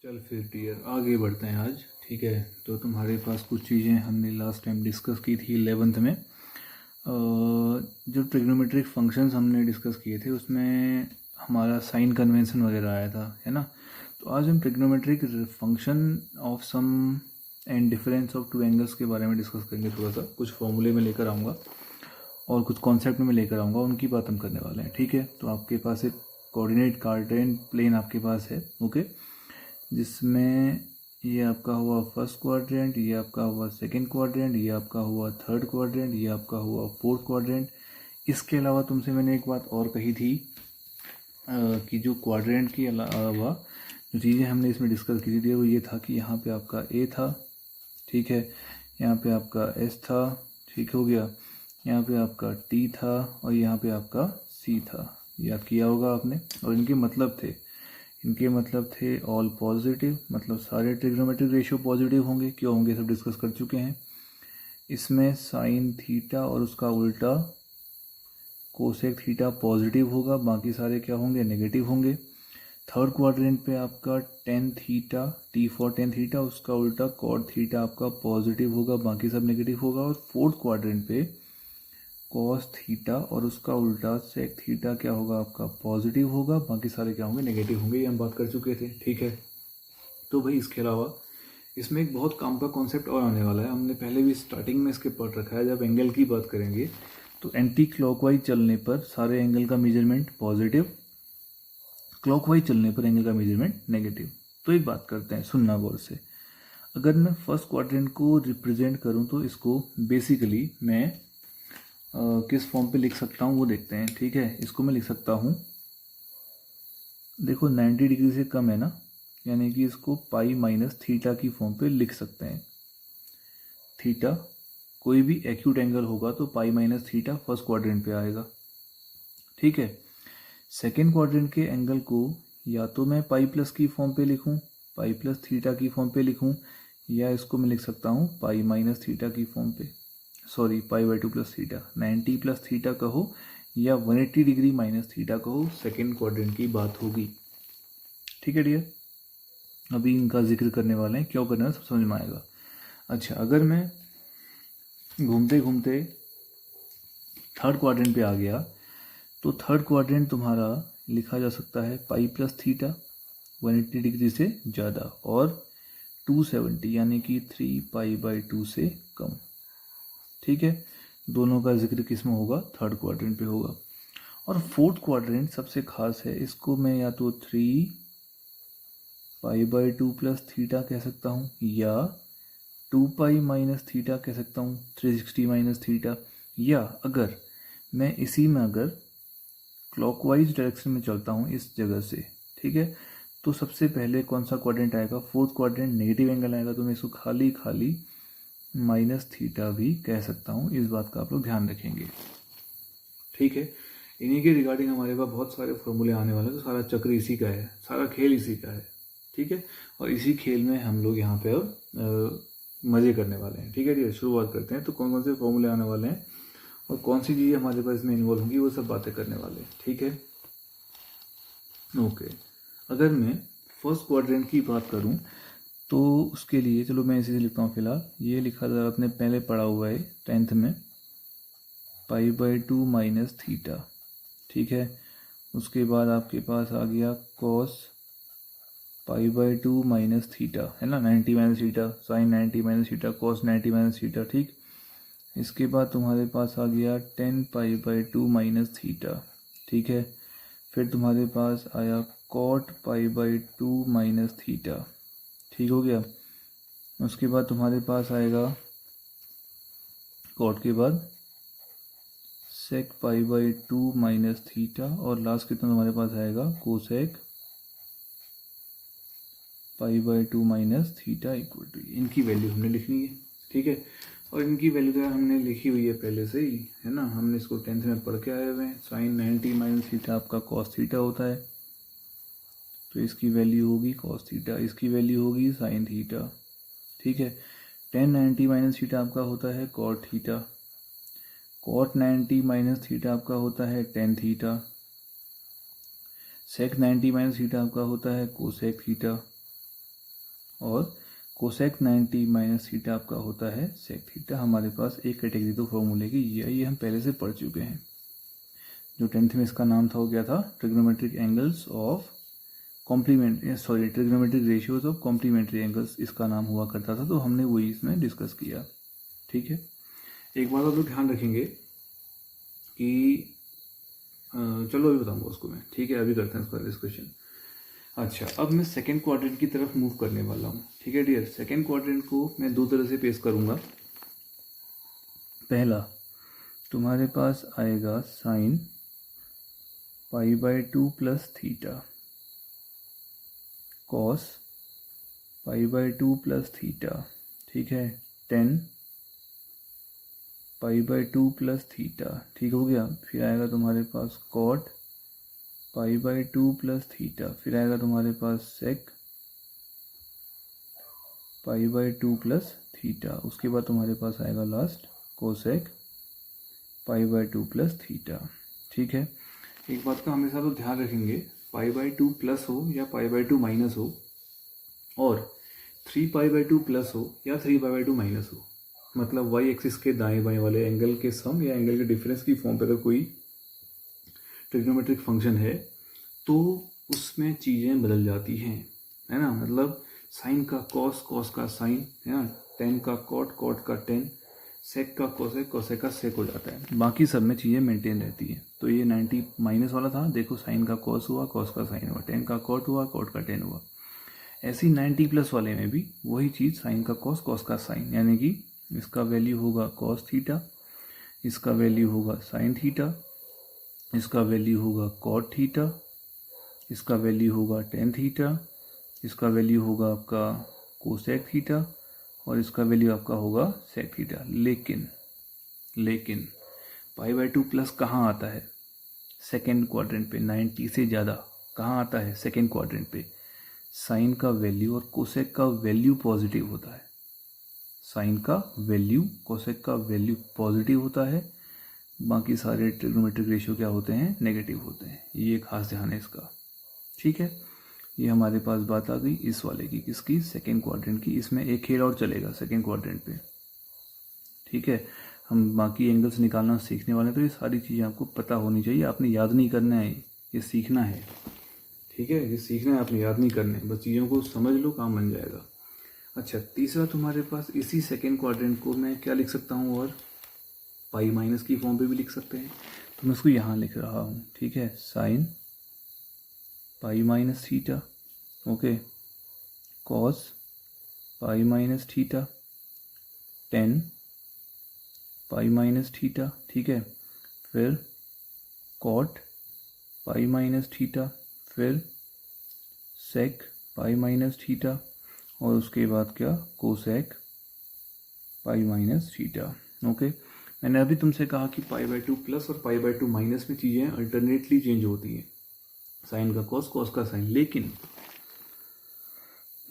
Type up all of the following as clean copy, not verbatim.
चल फिर डियर आगे बढ़ते हैं आज। ठीक है, तो तुम्हारे पास कुछ चीज़ें हमने लास्ट टाइम डिस्कस की थी 11th में। जो ट्रिग्नोमेट्रिक फंक्शंस हमने डिस्कस किए थे उसमें हमारा साइन कन्वेंशन वगैरह आया था, है ना। तो आज हम trigonometric function of sum and difference of two angles के बारे में डिस्कस करेंगे। थोड़ा सा कुछ फॉर्मूले में लेकर आऊँगा और कुछ कॉन्सेप्ट में लेकर आऊँगा, उनकी बात हम करने वाले हैं। ठीक है, तो आपके पास एक कोऑर्डिनेट कार्टेशियन प्लेन आपके पास है, ओके, जिसमें ये आपका हुआ फर्स्ट क्वाड्रेंट, ये आपका हुआ सेकंड क्वाड्रेंट, ये आपका हुआ थर्ड क्वाड्रेंट, ये आपका हुआ फोर्थ क्वाड्रेंट। इसके अलावा तुमसे मैंने एक बात और कही थी कि जो क्वाड्रेंट के अलावा जो चीज़ें हमने इसमें डिस्कस की थी वो ये था कि यहाँ पे आपका ए था, ठीक है, यहाँ पे आपका एस था, ठीक हो गया, यहाँ पे आपका टी था और यहाँ पे आपका सी था। याद किया होगा आपने। और इनके मतलब थे ऑल पॉजिटिव, मतलब सारे ट्रिग्नोमेट्रिक रेशियो पॉजिटिव होंगे। क्यों होंगे सब डिस्कस कर चुके हैं। इसमें साइन थीटा और उसका उल्टा कोसेक थीटा पॉजिटिव होगा, बाकी सारे क्या होंगे, नेगेटिव होंगे। थर्ड क्वाड्रेंट पे आपका tan theta, T for tan theta, उसका उल्टा कॉट थीटा आपका पॉजिटिव होगा, बाकी सब नेगेटिव होगा। और फोर्थ क्वाड्रेंट पे कॉस थीटा और उसका उल्टा सेक थीटा क्या होगा, आपका पॉजिटिव होगा, बाकी सारे क्या होंगे, नेगेटिव होंगे। ये हम बात कर चुके थे। ठीक है, तो भाई इसके अलावा इसमें एक बहुत काम का कॉन्सेप्ट और आने वाला है। हमने पहले भी स्टार्टिंग में इसके पढ़ रखा है। जब एंगल की बात करेंगे तो एंटी क्लॉकवाइज चलने पर सारे एंगल का मेजरमेंट पॉजिटिव, क्लॉकवाइज चलने पर एंगल का मेजरमेंट नेगेटिव। तो एक बात करते हैं, सुनना गौर से। अगर मैं फर्स्ट क्वाड्रेंट को रिप्रेजेंट करूं तो इसको बेसिकली मैं किस फॉर्म पे लिख सकता हूँ वो देखते हैं। ठीक है, इसको मैं लिख सकता हूँ, देखो 90 डिग्री से कम है ना, यानी कि इसको पाई माइनस थीटा की फॉर्म पे लिख सकते हैं। थीटा कोई भी एक्यूट एंगल होगा तो पाई माइनस थीटा फर्स्ट क्वाड्रेंट पे आएगा। ठीक है, सेकेंड क्वाड्रेंट के एंगल को या तो मैं पाई प्लस की फॉर्म पे लिखूं, पाई प्लस थीटा की फॉर्म पे लिखूं, या इसको मैं लिख सकता हूं पाई माइनस थीटा की फॉर्म पे, sorry pi by two plus theta, 90 plus theta कहो या 180 डिग्री माइनस थीटा कहो, सेकेंड क्वाड्रेंट की बात होगी। ठीक है डियर, अभी इनका जिक्र करने वाले हैं, क्यों करना है सब समझ में आएगा। अच्छा, अगर मैं घूमते घूमते थर्ड क्वाड्रेंट पे आ गया तो थर्ड क्वाड्रेंट तुम्हारा लिखा जा सकता है पाई प्लस थीटा 180 डिग्री से ज़्यादा और 270 यानी कि 3 पाई बाई 2 से कम। ठीक है, दोनों का जिक्र किस में होगा, थर्ड क्वाड्रेंट पे होगा। और फोर्थ क्वाड्रेंट सबसे खास है, इसको मैं या तो 3 पाई बाई 2 प्लस थीटा कह सकता हूँ या 2 पाई माइनस थीटा कह सकता हूँ, 360 माइनस थीटा। या अगर मैं इसी में अगर क्लॉकवाइज डायरेक्शन में चलता हूँ इस जगह से, ठीक है, तो सबसे पहले कौन सा क्वाड्रेंट आएगा, फोर्थ क्वाड्रेंट, नेगेटिव एंगल आएगा, तो मैं इसको खाली खाली माइनस थीटा भी कह सकता हूँ। इस बात का आप लोग ध्यान रखेंगे। ठीक है, इन्हीं के रिगार्डिंग हमारे पास बहुत सारे फॉर्मूले आने वाले हैं, तो सारा चक्र इसी का है, सारा खेल इसी का है। ठीक है, और इसी खेल में हम लोग यहाँ पे अब मज़े करने वाले हैं। ठीक है जी, शुरुआत करते हैं। तो कौन कौन से फॉर्मूले आने वाले हैं और कौन सी चीज़ें हमारे पास इसमें इन्वॉल्व होंगी वो सब बातें करने वाले हैं। ठीक है, ओके। अगर मैं फर्स्ट क्वाड्रेंट की बात करूं तो उसके लिए चलो मैं इसे लिखता हूँ फिलहाल। ये लिखा था, आपने पहले पढ़ा हुआ है 10th में, पाई बाई 2 माइनस थीटा। ठीक है, उसके बाद आपके पास आ गया cos pi by 2 minus theta, है ना, 90 minus theta, sine 90 minus theta, cos 90 minus theta. ठीक, इसके बाद तुम्हारे पास आ गया 10 पाई बाई 2 माइनस थीटा। ठीक है, फिर तुम्हारे पास आया cot pi by 2 minus theta. ठीक हो गया, उसके बाद तुम्हारे पास आएगा कॉट के बाद sec pi by 2 minus theta, और लास्ट कितना तुम्हारे पास आएगा cosec pi by 2 minus theta equal to, इनकी वैल्यू हमने लिखनी है। ठीक है, और इनकी वैल्यू तो हमने लिखी हुई है पहले से ही, है ना, हमने इसको 10th में पढ़ के आए हुए हैं। साइन 90 माइनस थीटा आपका कॉस थीटा होता है, तो इसकी वैल्यू होगी कॉस थीटा, इसकी वैल्यू होगी साइन थीटा। ठीक है, 10 90 माइनस थीटा आपका होता है cot theta, cot 90 minus theta आपका होता है tan theta, sec 90 minus theta आपका होता है कोसेक थीटा। और कोसेक 90 माइनस थीटा आपका होता है सेक थीटा। हमारे पास एक कैटेगरी तो फॉर्मूले की ये हम पहले से पढ़ चुके हैं। जो 10th में इसका नाम था वो क्या था, trigonometric angles of trigonometric ratios of complementary angles इसका नाम हुआ करता था। तो हमने वही इसमें डिस्कस किया। ठीक है, एक बात आप लोग ध्यान रखेंगे कि चलो अभी बताऊंगा उसको मैं। ठीक है, अभी करते हैं इसका डिस्कशन। अच्छा, अब मैं सेकेंड क्वाड्रेंट की तरफ मूव करने वाला हूँ। ठीक है डियर, सेकेंड क्वाड्रेंट को मैं दो तरह से पेश करूँगा। पहला, तुम्हारे पास आएगा sine π/2 plus theta cos π/2 plus theta. ठीक है, 10 π/2 प्लस थीटा। ठीक हो गया। फिर आएगा तुम्हारे पास कॉट π/2 प्लस थीटा। फिर आएगा तुम्हारे पास सेक π/2 प्लस थीटा। उसके बाद तुम्हारे पास आएगा लास्ट कोसेक π/2 प्लस थीटा। ठीक है, एक बात का हमेशा तो ध्यान रखेंगे, π/2 प्लस हो या π/2 माइनस हो, और 3π/2 प्लस हो या 3π/2 माइनस हो, मतलब वाई एक्सिस के दाएं बाएं वाले एंगल के सम या एंगल के डिफरेंस की फॉर्म पर अगर कोई ट्रिग्नोमेट्रिक फंक्शन है तो उसमें चीज़ें बदल जाती हैं, है ना। मतलब साइन का कॉस, कॉस का साइन, है ना, टेन का कॉट, कॉट का टेन, सेक का कोसेक, कोसेक का सेक हो जाता है। बाकी सब में चीज़ें मेंटेन रहती है। तो ये 90 माइनस वाला था, देखो साइन का कॉस हुआ, कॉस का साइन हुआ, टेन का कॉट हुआ, कॉट का टेन हुआ। ऐसी 90 प्लस वाले में भी वही चीज़, साइन का कॉस, कॉस का साइन, यानी कि इसका वैल्यू होगा कॉस थीटा, इसका वैल्यू होगा साइन थीटा, इसका वैल्यू होगा कॉट थीटा, इसका वैल्यू होगा टेन थीटा, इसका वैल्यू होगा आपका कोसेक थीटा, और इसका वैल्यू आपका होगा सेक थीटा। लेकिन π/2 प्लस कहाँ आता है? सेकेंड क्वाड्रेंट पे। 90 से ज़्यादा कहाँ आता है? सेकेंड क्वाड्रेंट पे। साइन का वैल्यू और कोसेक का वैल्यू पॉजिटिव होता है। साइन का वैल्यू, कोसेक का वैल्यू पॉजिटिव होता है, बाकी सारे ट्रिग्नोमेट्रिक रेशियो क्या होते हैं? नेगेटिव होते हैं। ये खास ध्यान है इसका। ठीक है, ये हमारे पास बात आ गई इस वाले की, किसकी? सेकेंड क्वाड्रेंट की। इसमें एक खेल और चलेगा सेकेंड क्वाड्रेंट पे। ठीक है, हम बाकी एंगल्स निकालना सीखने वाले हैं, तो ये सारी चीज़ें आपको पता होनी चाहिए। आपने याद नहीं करना है, ये सीखना है। ठीक है, ये सीखना है, आपने याद नहीं करना है, बस चीज़ों को समझ लो, काम बन जाएगा। अच्छा, तीसरा तुम्हारे पास इसी सेकेंड क्वाड्रेंट को मैं क्या लिख सकता हूँ, और पाई माइनस की फॉर्म पे भी लिख सकते हैं। तो मैं इसको यहाँ लिख रहा हूँ। ठीक है, sine pi minus theta, okay, cos pi minus theta, ten पाई माइनस थीटा। ठीक है, फिर कॉट पाई माइनस थीटा, फिर सेक पाई माइनस थीटा, और उसके बाद क्या? कोसेक पाई माइनस थीटा। ओके, मैंने अभी तुमसे कहा कि π/2 प्लस और π/2 माइनस में चीज़ें अल्टरनेटली चेंज होती हैं, साइन का कॉस, कॉस का साइन। लेकिन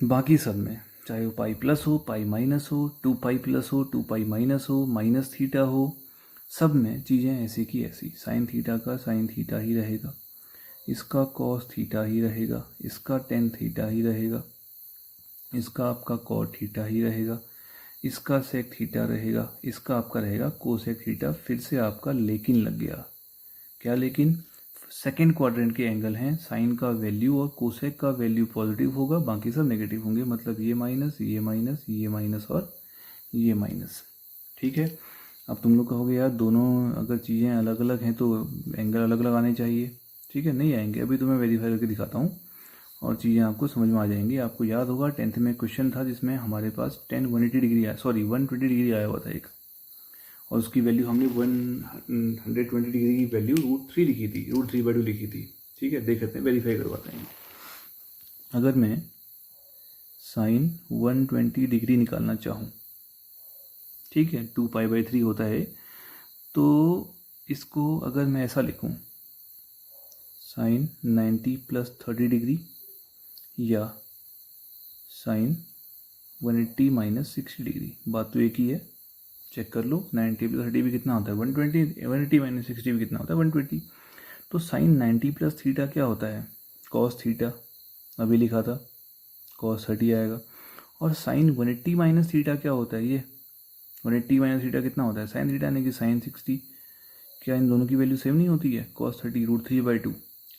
बाकी सब में, चाहे वो पाई प्लस हो, पाई माइनस हो, 2π प्लस हो, 2π माइनस हो, माइनस थीटा हो, सब में चीज़ें ऐसी की ऐसी। साइन थीटा का साइन थीटा ही रहेगा, इसका कॉस थीटा ही रहेगा, इसका टेन थीटा ही रहेगा, इसका आपका कॉट थीटा ही रहेगा, इसका सेक थीटा रहेगा, इसका आपका रहेगा कोसेक थीटा। फिर से आपका लेकिन लग गया। क्या लेकिन? सेकेंड क्वाड्रेंट के एंगल हैं, साइन का वैल्यू और कोसेक का वैल्यू पॉजिटिव होगा, बाकी सब नेगेटिव होंगे। मतलब ये माइनस, ये माइनस, ये माइनस और ये माइनस। ठीक है, अब तुम लोग कहोगे यार दोनों अगर चीज़ें अलग अलग हैं तो एंगल अलग अलग आने चाहिए। ठीक है, नहीं आएंगे, अभी तुम्हें वेरीफाई करके दिखाता हूँ और चीज़ें आपको समझ में आ जाएंगी। आपको याद होगा 10th में क्वेश्चन था जिसमें हमारे पास 120 डिग्री आया हुआ था एक, और उसकी वैल्यू हमने 120 डिग्री की वैल्यू √3 लिखी थी, √3/2 लिखी थी। ठीक है, देख लेते हैं, वेरीफाई करवाते हैं। अगर मैं साइन 120 डिग्री निकालना चाहूँ, ठीक है, 2π/3 होता है, तो इसको अगर मैं ऐसा लिखूँ, साइन 90 + 30 डिग्री या साइन 180 - 60 डिग्री, बात तो एक ही है। चेक कर लो, 90 + 30 भी कितना होता है? 120, 180 - 60 भी कितना होता है? 120। तो साइन 90 + थीटा क्या होता है? कॉस थीटा, अभी लिखा था, कॉस 30 आएगा। और साइन 180 माइनस थीटा क्या होता है? ये 180 माइनस थीटा कितना होता है? साइन थीटा यानी कि साइन 60। क्या इन दोनों की वैल्यू सेम नहीं होती है? cos 30 √3/2,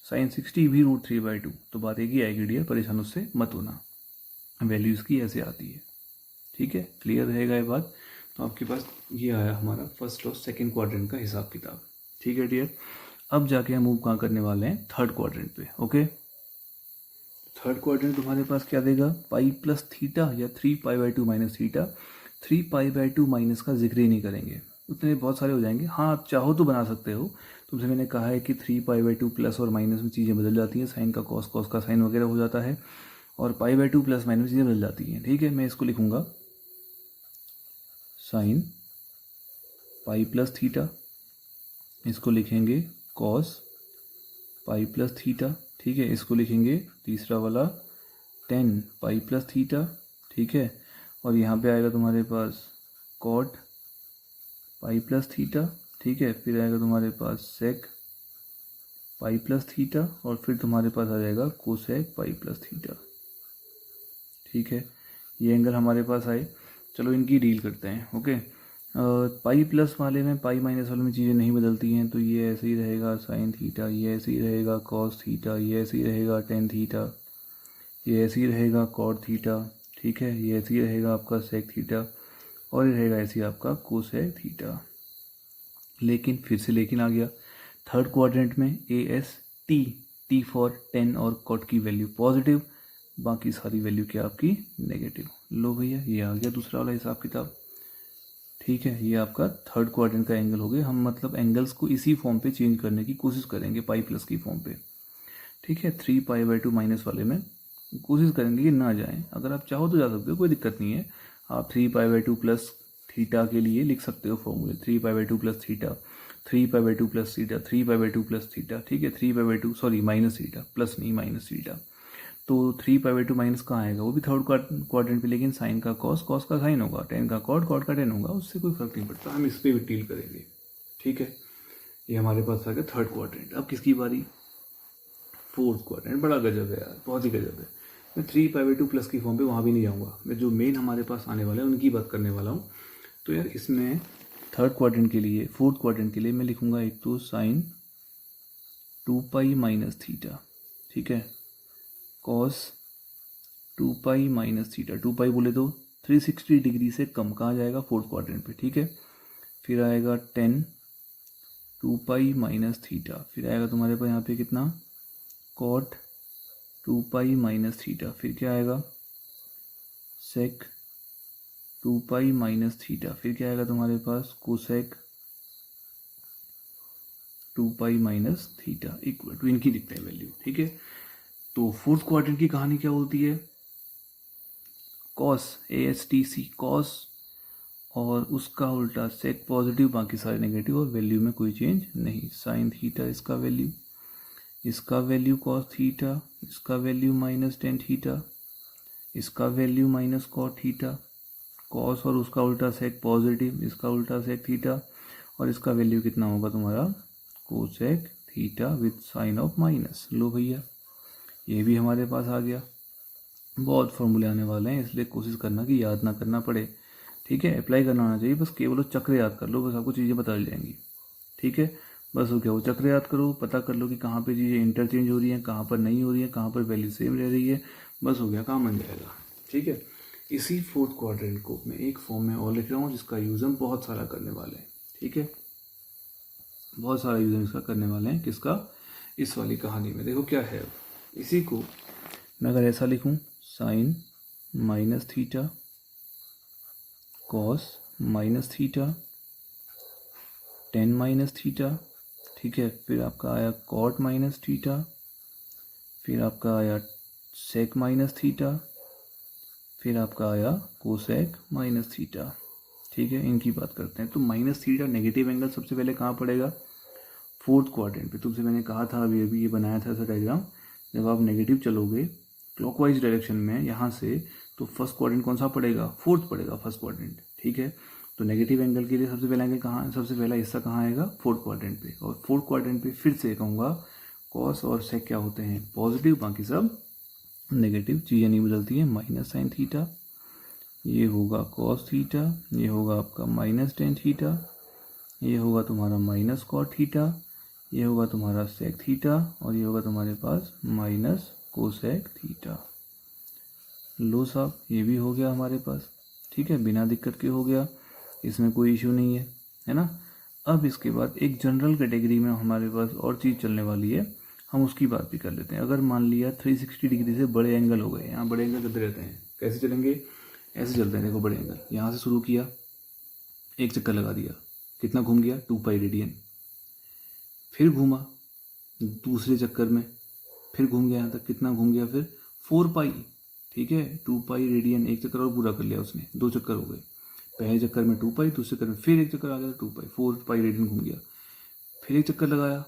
साइन 60 भी √3/2। तो बात एक ही आएगी डियर, परेशान उससे मत होना, वैल्यू इसकी ऐसे आती है। ठीक है, क्लियर रहेगा ये बात? तो आपके पास ये आया हमारा फर्स्ट और सेकंड क्वाड्रेंट का हिसाब किताब। ठीक है डियर, अब जाके हम मूव कहाँ करने वाले हैं? थर्ड क्वाड्रेंट पे। ओके, थर्ड क्वाड्रेंट तुम्हारे पास क्या देगा? पाई प्लस थीटा या 3π/2 माइनस थीटा। 3π/2 माइनस का जिक्र ही नहीं करेंगे, उतने बहुत सारे हो जाएंगे। हाँ, आप चाहो तो बना सकते हो। तुमसे मैंने कहा है कि 3π/2 प्लस और माइनस में चीज़ें बदल जाती हैं, साइन का कॉस, कॉस का साइन वगैरह हो जाता है, और π/2 प्लस माइनस में चीज़ें बदल जाती हैं। ठीक है, मैं इसको लिखूंगा साइन पाई प्लस थीटा, इसको लिखेंगे कॉस पाई प्लस थीटा। ठीक है, इसको लिखेंगे तीसरा वाला 10 पाई प्लस थीटा। ठीक है, और यहाँ पे आएगा तुम्हारे पास कॉट पाई प्लस थीटा। ठीक है, फिर आएगा तुम्हारे पास सेक पाई प्लस थीटा, और फिर तुम्हारे पास आ जाएगा कोसेक पाई प्लस थीटा। ठीक है, ये एंगल हमारे पास आए। चलो इनकी डील करते हैं। ओके, पाई प्लस वाले में, पाई माइनस वाले में चीज़ें नहीं बदलती हैं, तो ये ऐसे ही रहेगा साइन थीटा, ये ऐसे ही रहेगा कॉस थीटा, ये ऐसे ही रहेगा टेन थीटा, ये ऐसे ही रहेगा कॉट थीटा। ठीक है, ये ऐसे ही रहेगा आपका सेक थीटा, और ये रहेगा ऐसे ही आपका कोसेक थीटा। लेकिन फिर से लेकिन आ गया, थर्ड क्वाड्रेंट में टी फॉर टेन और कॉट की वैल्यू पॉजिटिव, बाकी सारी वैल्यू क्या आपकी? नेगेटिव। लो भैया, ये आ गया दूसरा वाला हिसाब किताब। ठीक है, ये आपका थर्ड क्वाड्रेंट का एंगल हो गया। हम मतलब एंगल्स को इसी फॉर्म पे चेंज करने की कोशिश करेंगे, पाई प्लस की फॉर्म पे। ठीक है, 3π/2 माइनस वाले में कोशिश करेंगे कि ना जाएं। अगर आप चाहो तो जा सकते हो, कोई दिक्कत नहीं है। आप 3π/2 प्लस थीटा के लिए लिख सकते हो फॉर्मूले, 3π/2 plus theta, 3π/2 plus theta, 3π/2 plus theta. ठीक है, 3π/2 सॉरी माइनस थीटा, प्लस नहीं माइनस थीटा। तो 3π/2 माइनस कहाँ आएगा? वो भी थर्ड क्वाड्रेंट पे, लेकिन साइन का कॉस, कॉस का साइन होगा, टेन का कॉट, कॉट का टेन होगा, उससे कोई फर्क नहीं पड़ता। हम इस पर भी डील करेंगे। ठीक है, ये हमारे पास आ गया थर्ड क्वाड्रेंट। अब किसकी बारी? Fourth quadrant. बड़ा गजब है यार, बहुत ही गजब है। मैं 3π/2 प्लस की फॉर्म पे वहाँ भी नहीं जाऊँगा, मैं जो मेन हमारे पास आने वाले हैं उनकी बात करने वाला हूँ। तो यार इसमें थर्ड क्वाड्रेंट के लिए, फोर्थ क्वाड्रेंट के लिए मैं लिखूँगा एक तो साइन 2π माइनस थीटा। ठीक है, कॉस 2π माइनस थीटा। 2π बोले तो 360 डिग्री से कम कहाँ जाएगा? फोर्थ क्वाड्रेंट पे। ठीक है, फिर आएगा 10 2π माइनस थीटा, फिर आएगा तुम्हारे पास यहाँ पे कितना? कॉट 2π माइनस थीटा, फिर क्या आएगा? सेक 2π माइनस थीटा, फिर क्या आएगा तुम्हारे पास? Cosec 2π minus theta equal to, इनकी लिखते हैं वैल्यू। ठीक है, तो फोर्थ क्वाड्रेंट की कहानी क्या होती है? कॉस, ASTC कॉस, और उसका उल्टा सेक पॉजिटिव, बाकी सारे नेगेटिव, और वैल्यू में कोई चेंज नहीं। साइन थीटा इसका वैल्यू, इसका वैल्यू कॉस थीटा, इसका वैल्यू माइनस टेन थीटा, इसका value minus cot theta, cos और उसका उल्टा सेक पॉजिटिव, इसका उल्टा सेक थीटा, और इसका वैल्यू कितना होगा तुम्हारा? Cosec theta with sine of minus. लो भैया, ये भी हमारे पास आ गया। बहुत फॉर्मूले आने वाले हैं, इसलिए कोशिश करना कि याद ना करना पड़े। ठीक है, अप्लाई करना आना चाहिए, बस केवल चक्र याद कर लो, बस आपको चीज़ें बदल जाएंगी। ठीक है, बस हो गया, वो चक्र याद करो, पता कर लो कि कहाँ पे चीज़ें इंटरचेंज हो रही हैं, कहाँ पर नहीं हो रही है, कहाँ पर वैल्यू सेम रह रही है, बस हो गया, काम बन जाएगा। ठीक है, इसी फोर्थ क्वाड्रेंट को मैं एक फॉर्म में और लिख रहा हूँ, जिसका यूज़ हम बहुत सारा करने वाले हैं। ठीक है, बहुत सारा यूज़ हम इसका करने वाले हैं। किसका? इस वाली कहानी में। देखो क्या है, इसी को मैं अगर ऐसा लिखूं, sine minus theta cos minus theta tan minus theta. ठीक है, फिर आपका आया कॉट माइनस थीटा, फिर आपका आया सेक माइनस थीटा, फिर आपका आया कोसेक माइनस थीटा। ठीक है, इनकी बात करते हैं। तो माइनस थीटा नेगेटिव एंगल सबसे पहले कहाँ पड़ेगा? फोर्थ क्वाड्रेंट पे। तुमसे मैंने कहा था अभी ये बनाया था ऐसा डायग्राम, जब आप नेगेटिव चलोगे क्लॉकवाइज डायरेक्शन में यहाँ से, तो फर्स्ट क्वाड्रेंट कौन सा पड़ेगा? फोर्थ पड़ेगा, फर्स्ट क्वाड्रेंट। ठीक है, तो नेगेटिव एंगल के लिए सबसे पहला एंगल कहाँ, सबसे पहला हिस्सा कहाँ आएगा? फोर्थ क्वाड्रेंट पे। और फोर्थ क्वाड्रेंट पे फिर से कहूँगा कॉस और सेक क्या होते हैं? पॉजिटिव, बाकी सब नेगेटिव, चीज़ें नहीं बदलती हैं। माइनस साइन थीटा ये होगा कॉस थीटा, ये होगा आपका माइनस टेन थीटा, ये होगा तुम्हारा माइनस कॉट थीटा, ये होगा तुम्हारा सेक थीटा, और ये होगा तुम्हारे पास माइनस कोसेक थीटा। लो साहब, ये भी हो गया हमारे पास, ठीक है, बिना दिक्कत के हो गया, इसमें कोई इशू नहीं है ना। अब इसके बाद एक जनरल कैटेगरी में हमारे पास और चीज़ चलने वाली है, हम उसकी बात भी कर लेते हैं। अगर मान लिया 360 डिग्री से बड़े एंगल हो गए, यहाँ बड़े एंगल चलते रहते हैं, कैसे चलेंगे, ऐसे चलते हैं, देखो बड़े एंगल, यहाँ से शुरू किया, एक चक्कर लगा दिया, कितना घूम गया, 2 पाई रेडियन, फिर घूमा दूसरे चक्कर में, फिर घूम गया यहाँ तक, कितना घूम गया, फिर 4 पाई, ठीक है, 2 पाई रेडियन, एक चक्कर और पूरा कर लिया उसने, 2 चक्कर हो गए, पहले चक्कर में 2 पाई, दूसरे चक्कर में फिर एक चक्कर आ गया 2 पाई, 4 पाई रेडियन घूम गया, फिर एक चक्कर लगाया,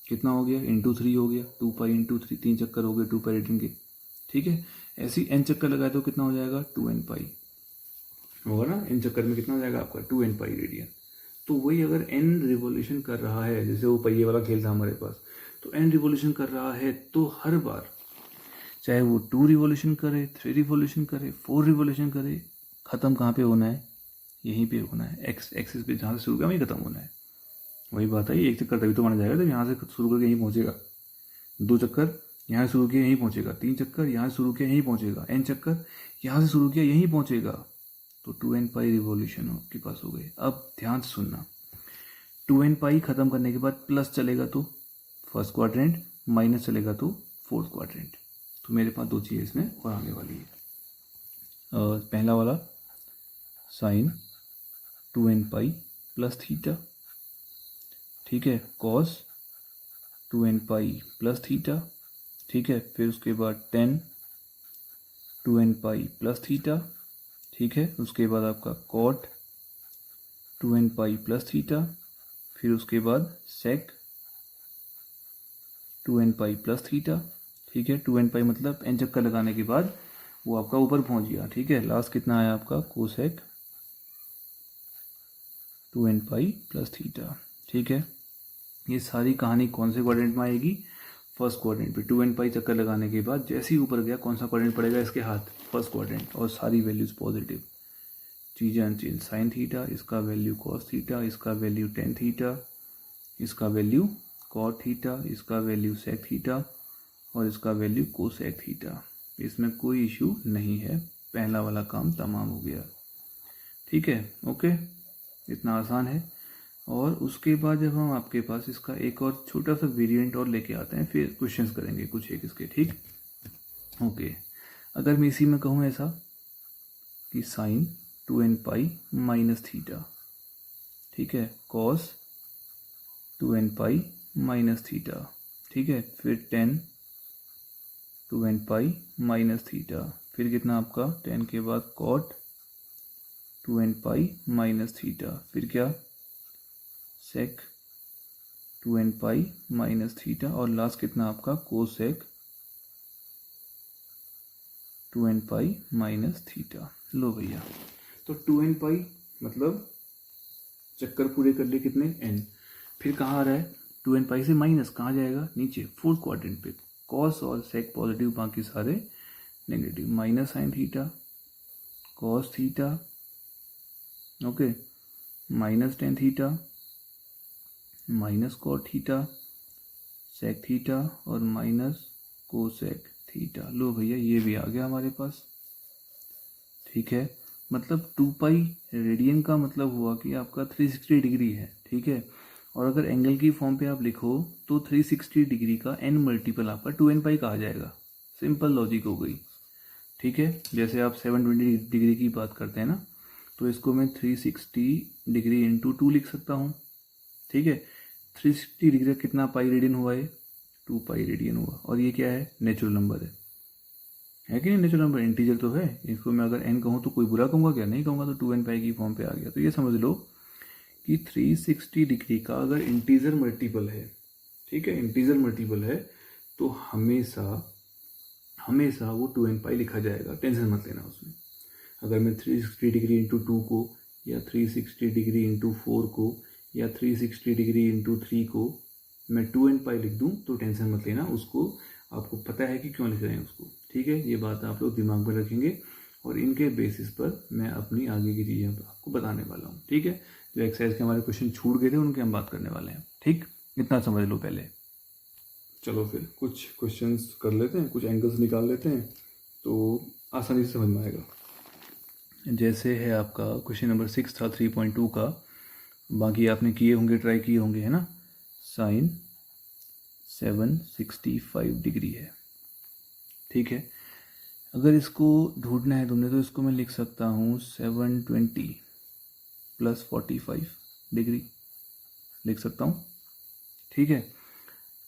कितना हो गया, इंटू 3 हो गया, 2 पाई इंटू 3, 3 चक्कर हो गए 2 पाई रेडियन के, ठीक है। ऐसी n चक्कर लगाए तो कितना हो जाएगा, 2n पाई होगा ना, n चक्कर में कितना हो जाएगा आपका 2n पाई रेडियन। तो वही अगर n रिवोल्यूशन कर रहा है, जैसे वो पहिए वाला खेल था हमारे पास, तो n रिवोल्यूशन कर रहा है, तो हर बार चाहे वो 2 रिवोल्यूशन करे, 3 रिवोल्यूशन करे, 4 रिवोल्यूशन करे, ख़त्म कहाँ पे होना है, यहीं पे होना है, एक्सिस पे, जहाँ से शुरू किया वहीं ख़त्म होना है। वही बात है, एक चक्कर तभी तो माना जाएगा जब यहाँ से शुरू करके यहीं पहुँचेगा, 2 चक्कर यहाँ से शुरू किया यहीं पहुँचेगा, 3 चक्कर यहाँ से शुरू किया यहीं पहुँचेगा, n चक्कर यहाँ से शुरू किया यहीं पहुँचेगा, तो 2n पाई रिवॉल्यूशन आपके पास हो गए। अब ध्यान से सुनना, 2n पाई ख़त्म करने के बाद प्लस चलेगा तो फर्स्ट क्वाड्रेंट, माइनस चलेगा तो फोर्थ क्वाड्रेंट। तो मेरे पास 2 चीज़ें इसमें और आने वाली है। पहला वाला sign 2n pi plus theta, ठीक है, cos 2n pi plus theta, ठीक है, फिर उसके बाद 10 2n पाई प्लस थीटा, ठीक है, उसके बाद आपका cot 2n pi plus theta, फिर उसके बाद सेक 2n पाई प्लस थीटा, ठीक है, 2n पाई मतलब n चक्कर लगाने के बाद वो आपका ऊपर पहुंच गया, ठीक है। लास्ट कितना आया आपका, cosec 2n pi plus theta, ठीक है। ये सारी कहानी कौन से क्वाड्रेंट में आएगी, फर्स्ट क्वाड्रेंट पे। 2n पाई चक्कर लगाने के बाद जैसे ही ऊपर गया, कौन सा क्वाड्रेंट पड़ेगा इसके हाथ, फर्स्ट क्वाड्रेंट, और सारी वैल्यूज पॉजिटिव, चीज़ें अनचेंज, साइन थीटा, इसका वैल्यू कॉस थीटा, इसका वैल्यू टेन थीटा, इसका वैल्यू कॉट थीटा, इसका वैल्यू सेक थीटा, और इसका वैल्यू कोसेक थीटा। इसमें कोई इशू नहीं है, पहला वाला काम तमाम हो गया, ठीक है, ओके, इतना आसान है। और उसके बाद जब हम आपके पास इसका एक और छोटा सा वेरिएंट और लेके आते हैं, फिर क्वेश्चंस करेंगे कुछ एक इसके, ठीक, ओके। अगर मैं इसी में कहूँ ऐसा कि sign 2n pi minus theta, ठीक है, cos 2n pi minus theta, ठीक है, फिर 10 2n पाई माइनस थीटा, फिर कितना आपका 10 के बाद cot 2n pi minus theta, फिर क्या sec 2n pi minus theta, और लास्ट कितना आपका cosec 2n pi minus theta. लो भैया, तो 2n पाई मतलब चक्कर पूरे कर लिए कितने, n, फिर कहाँ आ रहा है, 2n पाई से माइनस कहाँ जाएगा, नीचे फोर्थ क्वाड्रेंट पे, कॉस और सेक पॉजिटिव, बाकी सारे negative, minus sine theta, cos theta, okay, minus tan theta, minus cot theta, sec theta, और माइनस कोसेक थीटा। लो भैया, ये भी आ गया हमारे पास, ठीक है। मतलब 2 पाई रेडियन का मतलब हुआ कि आपका 360 डिग्री है, ठीक है। और अगर एंगल की फॉर्म पे आप लिखो तो 360 डिग्री का n मल्टीपल आपका 2n पाई कहा जाएगा। सिंपल लॉजिक हो गई, ठीक है। जैसे आप 720 डिग्री की बात करते हैं ना, तो इसको मैं 360 डिग्री इंटू 2 लिख सकता हूँ, ठीक है। 360 डिग्री का कितना पाई रेडियन हुआ है, 2 पाई रेडियन हुआ, और ये क्या है, नेचुरल नंबर है कि नहीं, नेचुरल नंबर, इंटीजर तो है। इसको मैं अगर n कहूँ तो कोई बुरा कहूँगा क्या, नहीं कहूँगा, तो 2n पाई की फॉर्म पे आ गया। तो ये समझ लो कि 360 डिग्री का अगर इंटीजर मल्टीपल है, ठीक है, इंटीजर मल्टीपल है, तो हमेशा हमेशा वो 2n पाई लिखा जाएगा, टेंशन मत लेना उसमें। अगर मैं 360 डिग्री इंटू 2 को, या 360 डिग्री इंटू 4 को, या 360 डिग्री इंटू 3 को मैं 2n पाई लिख दूँ तो टेंशन मत लेना, उसको आपको पता है कि क्यों लिख रहे हैं उसको, ठीक है। ये बात आप लोग दिमाग में रखेंगे और इनके बेसिस पर मैं अपनी आगे की चीज़ें आपको बताने वाला हूँ। ठीक है, जो एक्सरसाइज के हमारे क्वेश्चन छूट गए थे उनके हम बात करने वाले हैं। ठीक, इतना समझ लो पहले। चलो फिर कुछ क्वेश्चंस कर लेते हैं, कुछ एंगल्स निकाल लेते हैं तो आसानी से समझ में आएगा। जैसे है आपका क्वेश्चन नंबर 6 था 3.2 का, बाकी आपने किए होंगे, ट्राई किए होंगे, है ना। साइन 765 डिग्री है। ठीक है, अगर इसको ढूंढना है तुमने तो इसको मैं लिख सकता हूँ 720 प्लस 45 डिग्री लिख सकता हूँ। ठीक है,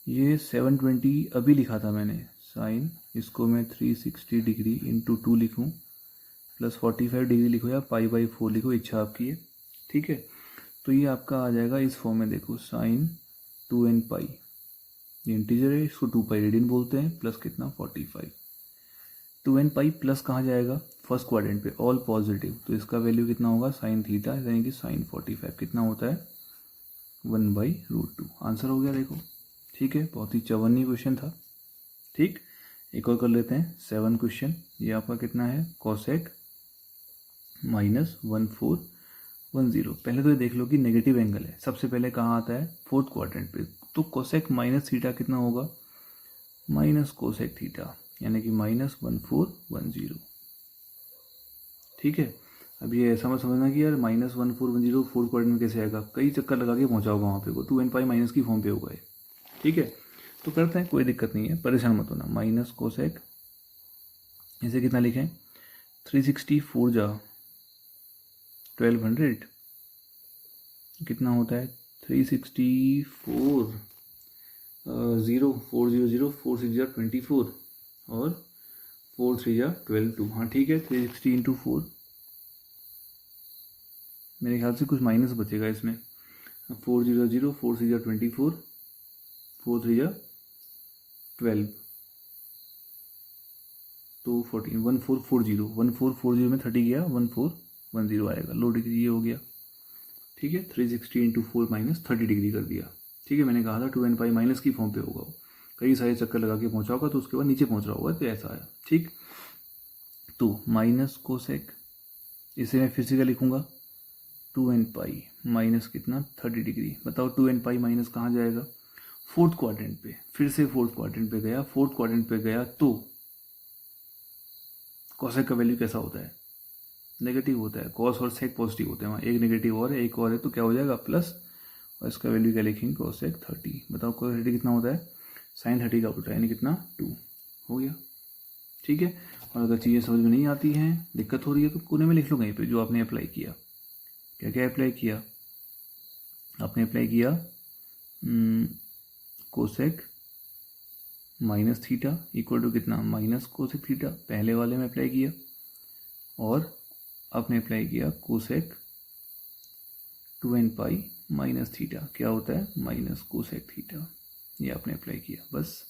ये 720 अभी लिखा था मैंने, साइन इसको मैं 360 डिग्री इंटू 2 लिखूँ प्लस 45 डिग्री लिखो या π/4 लिखो, इच्छा आपकी है। ठीक है, तो ये आपका आ जाएगा इस फॉर्म में, देखो साइन 2n पाई, ये इंटीजर है, इसको 2 पाई रेडियन बोलते हैं, प्लस कितना 45। 2n पाई प्लस कहाँ जाएगा, फर्स्ट क्वाड्रेंट पे, ऑल पॉजिटिव, तो इसका वैल्यू कितना होगा साइन थीटा, यानी कि साइन 45 कितना होता है 1/√2। आंसर हो गया देखो। ठीक है, बहुत ही चवन्नी क्वेश्चन था। ठीक, एक और कर लेते हैं 7 क्वेश्चन। ये आपका कितना है, कोसेक -1410। पहले तो ये देख लो कि नेगेटिव एंगल है, सबसे पहले कहाँ आता है, फोर्थ क्वाड्रेंट पे, तो कोसेक माइनस थीटा कितना होगा, माइनस कोसेक थीटा, यानी कि -1410। ठीक है, अब ये ऐसा मत समझना कि यार -1410 फोर्थ क्वाड्रेंट में कैसे आएगा, कई चक्कर लगा के पहुँचाओगा वहाँ पे, को 2n पाई माइनस की फॉर्म पे होगा ये। ठीक है, तो करते हैं, कोई दिक्कत नहीं है, परेशान मत होना। माइनस कोसेक, इसे कितना लिखें, 364 जा 1200 कितना होता है, 364 0 400 4 6 जा 24 और 4 3 जा 12 2। हाँ ठीक है, 360 इंटू 4, मेरे ख्याल से कुछ माइनस बचेगा इसमें, 400 4 6 जा 24 4 3 जा 12 तो 14 1440 1440 में 30 गया, 1410 आएगा, लो डिग्री ये हो गया। ठीक है, 360 इंटू 4 माइनस 30 डिग्री कर दिया। ठीक है, मैंने कहा था 2n पाई माइनस की फॉर्म पे होगा वो, कई सारे चक्कर लगा के पहुंचा होगा तो उसके बाद नीचे पहुंच रहा होगा, तो ऐसा आया। ठीक, तो माइनस कोसेक, इसे मैं फिर से क्या लिखूंगा, 2n पाई माइनस कितना 30 डिग्री। बताओ 2n पाई माइनस कहाँ जाएगा, फोर्थ क्वाड्रेंट पे, फिर से फोर्थ क्वाड्रेंट पे गया, फोर्थ क्वाड्रेंट पे गया तो कोसेक का वैल्यू कैसा होता है, नेगेटिव होता है। कॉस और सेक पॉजिटिव होते हैं, वहाँ एक नेगेटिव और है, एक और है, तो क्या हो जाएगा प्लस, और इसका वैल्यू क्या लिखेंगे, कोसेक 30। बताओ कोसेक 30 कितना होता है, साइन 30 का उल्टा, यानी कितना 2 हो गया। ठीक है, और अगर चीज़ें समझ में नहीं आती हैं, दिक्कत हो रही है, तो कोने में लिख लो कहीं पे जो आपने अप्लाई किया। क्या क्या अप्लाई किया, आपने अप्लाई किया cosec minus theta equal to कितना, माइनस कोसेक थीटा, पहले वाले में अप्लाई किया, और आपने अप्लाई किया cosec 2n pi minus theta, क्या होता है माइनस कोसेक थीटा, ये आपने अप्लाई किया बस।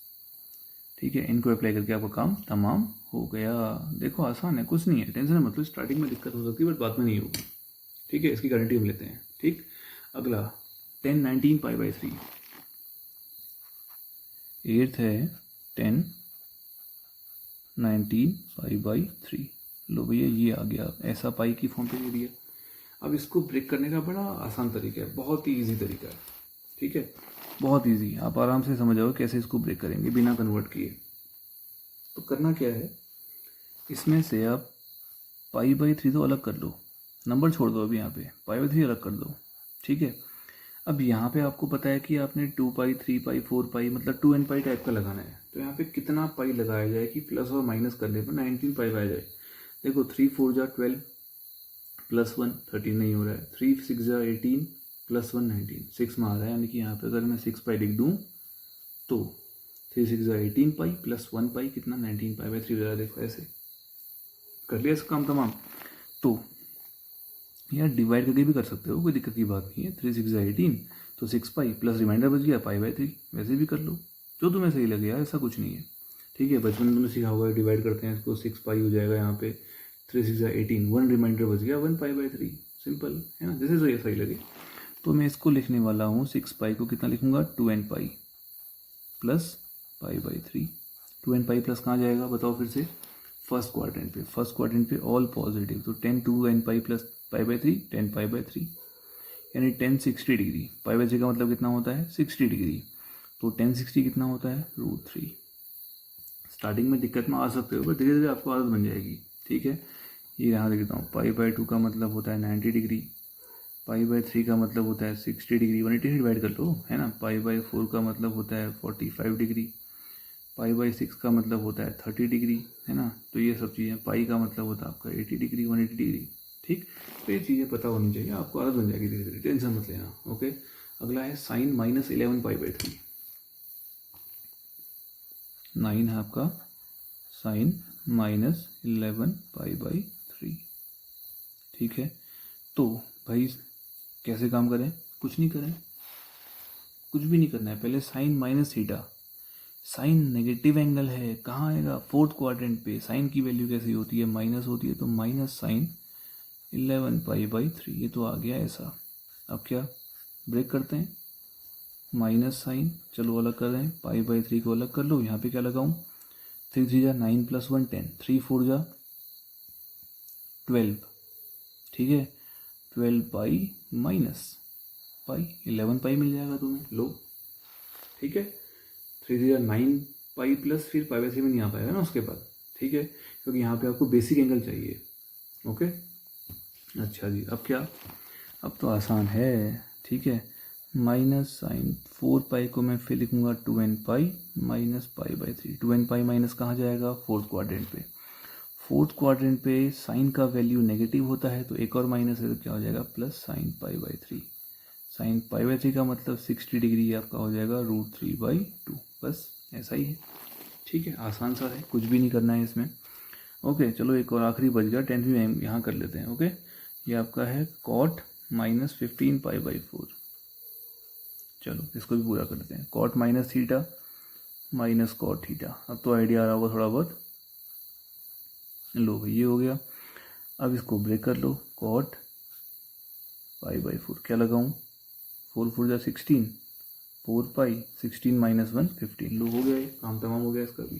ठीक है, इनको अप्लाई करके आपका काम तमाम हो गया। देखो आसान है, कुछ नहीं है, टेंशन मतलब स्टार्टिंग में दिक्कत हो सकती है बट बाद में नहीं होगी। ठीक है, इसकी गारंटी हम लेते हैं। ठीक, अगला 10 19 π/3, 8th है 10 19 π/3। लो भैया ये आ गया, ऐसा पाई की फॉर्म पे दे दिया। अब इसको ब्रेक करने का बड़ा आसान तरीका है, बहुत ही इजी तरीका है। ठीक है, बहुत इजी, आप आराम से समझ आओगे कैसे इसको ब्रेक करेंगे बिना कन्वर्ट किए। तो करना क्या है, इसमें से आप π/3 तो अलग कर लो, नंबर छोड़ दो अभी, यहाँ पे π/3 अलग कर दो। ठीक है, अब यहाँ पे आपको पता है कि आपने 2 पाई 3 पाई 4 पाई मतलब 2n पाई टाइप का लगाना है, तो यहाँ पे कितना पाई लगाया जाए कि प्लस और माइनस करने पर 19 पाई आ जाए। देखो 3 4 जा 12 प्लस 1 13 नहीं हो रहा है, 3 6 जा 18 प्लस 1 19 6 में आ रहा है, यानी कि यहाँ पे अगर मैं 6 पाई लिख दूँ तो 3 6 जा 18 पाई प्लस 1 पाई कितना 19 π/3 हो रहा है। देखो ऐसे कर लिया इसका काम तमाम। तो यार डिवाइड करके भी कर सकते हो, कोई दिक्कत की बात नहीं है। 3 6 जा 18 तो 6 पाई प्लस रिमाइंडर बच गया π/3, वैसे भी कर लो जो तुम्हें सही लगे यार, ऐसा कुछ नहीं है। ठीक है, बचपन में तुमने सीखा होगा, डिवाइड करते हैं इसको, 6 पाई हो जाएगा यहाँ पे, 3 6 जा 18 1 रिमाइंडर बच गया 1 π/3, सिंपल है ना, जैसे सही लगे। तो मैं इसको लिखने वाला हूँ 6 पाई को कितना लिखूंगा 2n pi plus π/3। 2n pi plus कहाँ जाएगा बताओ फिर से, फर्स्ट क्वाड्रेंट पे ऑल पॉजिटिव, तो 10 2n pi plus pi by 3 10 pi by 3 यानी 10 60 डिग्री। पाई बाई 3 का मतलब कितना होता है 60 डिग्री, तो 10 60 कितना होता है √3। स्टार्टिंग में दिक्कत में आ सकते हो पर धीरे धीरे आपको आदत बन जाएगी, ठीक है। ये यहाँ देखता हूँ, पाई बाई 2 का मतलब होता है 90 डिग्री, पाई बाई 3 का मतलब होता है 60 डिग्री, 180 से डिवाइड कर लो, है ना। पाई बाई 4 का मतलब होता है 45 डिग्री, पाई बाई 6 का मतलब होता है 30 डिग्री, है ना। तो ये सब चीज़ें, पाई का मतलब होता है आपका 80 डिग्री 180 डिग्री, ठीक। तो ये चीज़ें पता होनी चाहिए, आपको आदत बन जाएगी धीरे धीरे, टेंशन मत लेना, ओके। अगला है साइन -11 पाई बाई 3। 9 है आपका साइन -11 पाई बाई 3, ठीक है। तो भाई कैसे काम करें, कुछ नहीं करें, कुछ भी नहीं करना है। पहले sine minus theta, sine negative angle है, कहाँ आएगा फोर्थ क्वाड्रेंट पे। साइन की वैल्यू कैसी होती है माइनस होती है, तो माइनस साइन 11 पाई बाई 3, ये तो आ गया ऐसा। अब क्या ब्रेक करते हैं, माइनस साइन चलो अलग कर रहे हैं, पाई बाई 3 को अलग कर लो। यहाँ पे क्या लगाऊँ, 3 3 जा 9 + 1 10, 3 4 जा 12, ठीक है। 12 पाई माइनस पाई 11 पाई मिल जाएगा तुम्हें, लो, ठीक है। 3 3 जा 9 पाई प्लस फिर पाई बाई 3 में नहीं आ पाएगा ना उसके बाद, ठीक है, क्योंकि यहाँ पे आपको बेसिक एंगल चाहिए, ओके। अच्छा जी, अब क्या, अब तो आसान है, ठीक है। माइनस साइन 4 पाई को मैं फिर लिखूंगा 2n pi minus pi by 3। 2n pi minus कहाँ जाएगा, फोर्थ क्वाड्रेंट पे। फोर्थ क्वाड्रेंट पे साइन का वैल्यू नेगेटिव होता है, तो एक और माइनस है तो क्या हो जाएगा plus sine pi by 3। Sine pi by 3 का मतलब 60 डिग्री आपका हो जाएगा √3/2, बस ऐसा ही है, ठीक है। आसान सा है, कुछ भी नहीं करना है इसमें, ओके। चलो एक और आखिरी बच गया, 10वीं में यहाँ कर लेते हैं, ओके। ये आपका है कॉट -15 पाई बाई 4। चलो इसको भी पूरा कर देते हैं, cot minus theta minus cot theta. अब तो आइडिया आ रहा होगा थोड़ा बहुत, लो भाई ये हो गया। अब इसको ब्रेक कर लो, कॉट पाई बाई 4 क्या लगाऊं, 4 4 जा 16, 4 पाई 16 - 1 15, लो हो गया, ये काम तमाम हो गया इसका भी।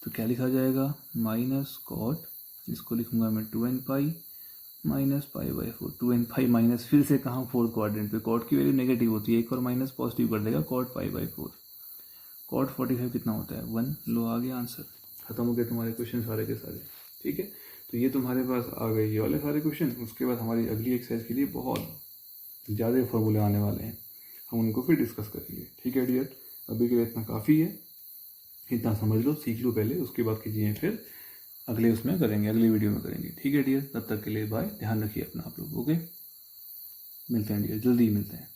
तो क्या लिखा जाएगा माइनस कॉट, इसको लिखूंगा मैं 2n pi minus pi by 4। 2n pi minus फिर से कहाँ, फोर्थ क्वाड्रेंट पे। कॉट की वैल्यू नेगेटिव होती है, एक और माइनस पॉजिटिव कर देगा, कॉट पाई बाई 4। कॉट 45 कितना होता है 1, लो आ गया आंसर, खत्म हो गए तुम्हारे क्वेश्चन सारे के सारे, ठीक है। तो ये तुम्हारे पास आ गए ये वाले सारे क्वेश्चन। उसके बाद हमारी अगली एक्सरसाइज के लिए बहुत ज़्यादा फॉर्मूले आने वाले हैं, हम उनको फिर डिस्कस करेंगे, ठीक है डियर। अभी के लिए इतना काफ़ी है, इतना समझ लो, सीख लो पहले, उसके बाद की चीज़ें फिर अगले उसमें करेंगे, अगली वीडियो में करेंगे, ठीक है डियर। तब तक के लिए बाय, ध्यान रखिए अपना आप लोग, ओके। मिलते हैं डियर, जल्दी मिलते हैं।